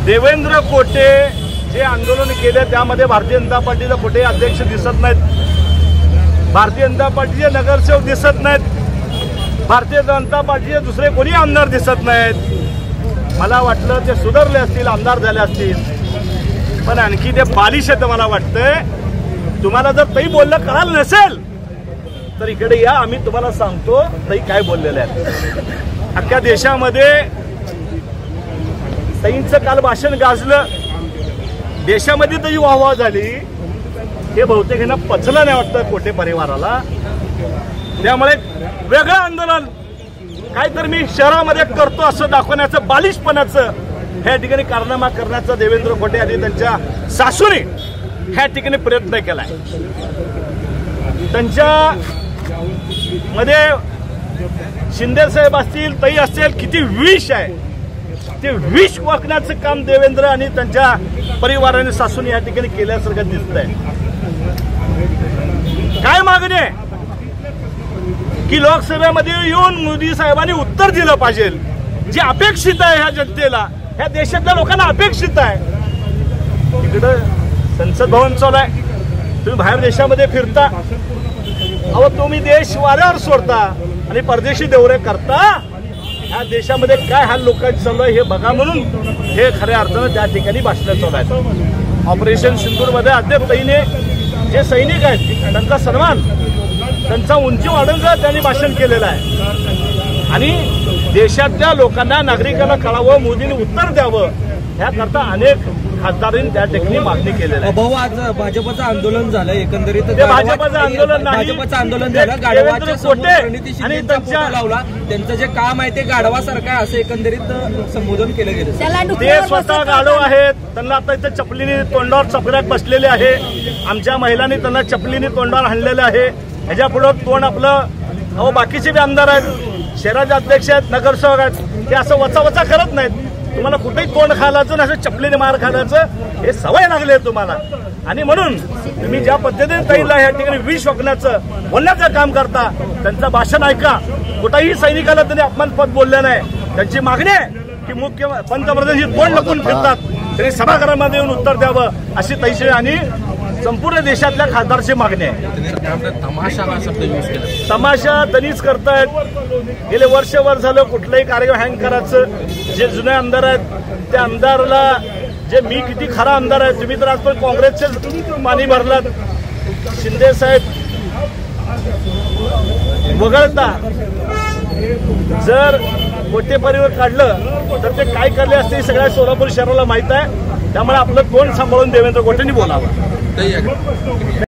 देवेंद्र कोटे जे आंदोलन केले त्यामध्ये भारतीय जनता पार्टीचे कोटे अध्यक्ष दिसत नाहीत, भारतीय जनता पार्टीचे नगरसेवक दिसत नाहीत, भारतीय जनता पार्टीचे दुसरे कोणी आमदार दिसत नाहीत। मला वाटलं ते सुधारले असतील, आमदार झाले असतील, पण आणखी ते बालिश आहे मला वाटतंय। तुम्हाला जर ताई बोललं कळालं नसेल तर इकडे या, आम्ही तुम्हाला सांगतो ताई काय बोललेले आहेत। अख्ख्या देशामध्ये ताईंचं काल भाषण गाजलं, देशामध्ये तरी वाहवा झाली, हे बहुतेक यांना पचलं नाही वाटतं कोटे परिवाराला। त्यामुळे वेगळं आंदोलन काहीतरी मी शहरामध्ये करतो असं दाखवण्याचं, बालिशपणाचं ह्या ठिकाणी कारनामा करण्याचा देवेंद्र कोटे आणि त्यांच्या सासूने ह्या ठिकाणी प्रयत्न केलाय। त्यांच्या मध्ये शिंदे साहेब असतील, ताई असतील, किती विष आहे ते विष वाकण्याचं काम देवेंद्र आणि त्यांच्या परिवाराने सासूने या ठिकाणी केल्यासारखं दिसतंय। काय मागणी आहे की लोकसभेमध्ये येऊन मोदी साहेबांनी उत्तर दिलं पाहिजे, जे अपेक्षित आहे ह्या जनतेला, ह्या देशातल्या लोकांना अपेक्षित आहे। इकडं संसद भवन चालू आहे, तुम्ही बाहेर देशामध्ये फिरता, अहो तुम्ही देश वाऱ्यावर सोडता आणि परदेशी दौरे करता, ह्या देशामध्ये काय हाल लोकांचं चालू आहे हे बघा म्हणून हे खऱ्या अर्थानं त्या ठिकाणी भाषण चालू आहेत। ऑपरेशन सिंदूरमध्ये अद्याप ताईने जे सैनिक आहेत त्यांचा सन्मान, त्यांचा उंची वाढवण्याचं त्यांनी भाषण केलेलं आहे आणि देशातल्या लोकांना, नागरिकांना कळावं, मोदींनी उत्तर द्यावं ह्याकरता अनेक खासदारांनी त्या ठिकाणी मागणी केलेली आहे। भाऊ, आज भाजपचं आंदोलन झालं, एकंदरीत भाजपचं आंदोलन नाही, भाजपचं आंदोलन झालं, गाढवाच्या समोर प्रणिती शिंदेचा फोटो लावला, त्यांचं जे काम आहे ते गाढवासारखं आहे असं एकंदरीत संबोधन केलं गेलं। ते स्वतः गाढव आहेत, त्यांना आता इथे चपलीने तोंडावर चपऱ्यात बसलेले आहे, आमच्या महिलांनी त्यांना चपलीने तोंडावर हाणलेलं आहे। ह्याच्या पुढे तोंड आपलं, अहो बाकीचे बी आमदार आहेत, शहराचे अध्यक्ष आहेत, नगरसेवक आहेत, ते असं वचा करत नाहीत। तुम्हाला कुठेही तोंड खायलाचं, असं चपलीने मार खायलाचं हे सवय लागली आहे तुम्हाला, आणि म्हणून तुम्ही ज्या पद्धतीने ताईला या ठिकाणी विष वाकण्याचं, बोलण्याचं काम करता, त्यांचं भाषण ऐका। कुठेही सैनिकाला त्यांनी अपमानपद बोलले नाही। त्यांची मागणी आहे की मुख्य पंतप्रधानांची तोंड लपून फिरतात, त्यांनी सभागृहामध्ये येऊन उत्तर द्यावं अशी ताईची आणि संपूर्ण देशातल्या खासदारची मागणी आहे। तमाशा त्यांनीच करतायत, गेले वर्षभर झालं कुठलंही कार्य हँग करायचं। जे जुने आमदार आहेत त्या आमदाराला, जे मी किती खरा आमदार आहे, तुम्ही तर आजपर्यंत काँग्रेसचे पाणी भरलात, शिंदे साहेब वगळता जर कोटे परिवार काढलं तर ते काय करले असते सगळ्या सोलापूर शहराला माहित आहे। त्यामुळे आपलं तोंड सांभाळून देवेंद्र कोटेंनी बोलावं।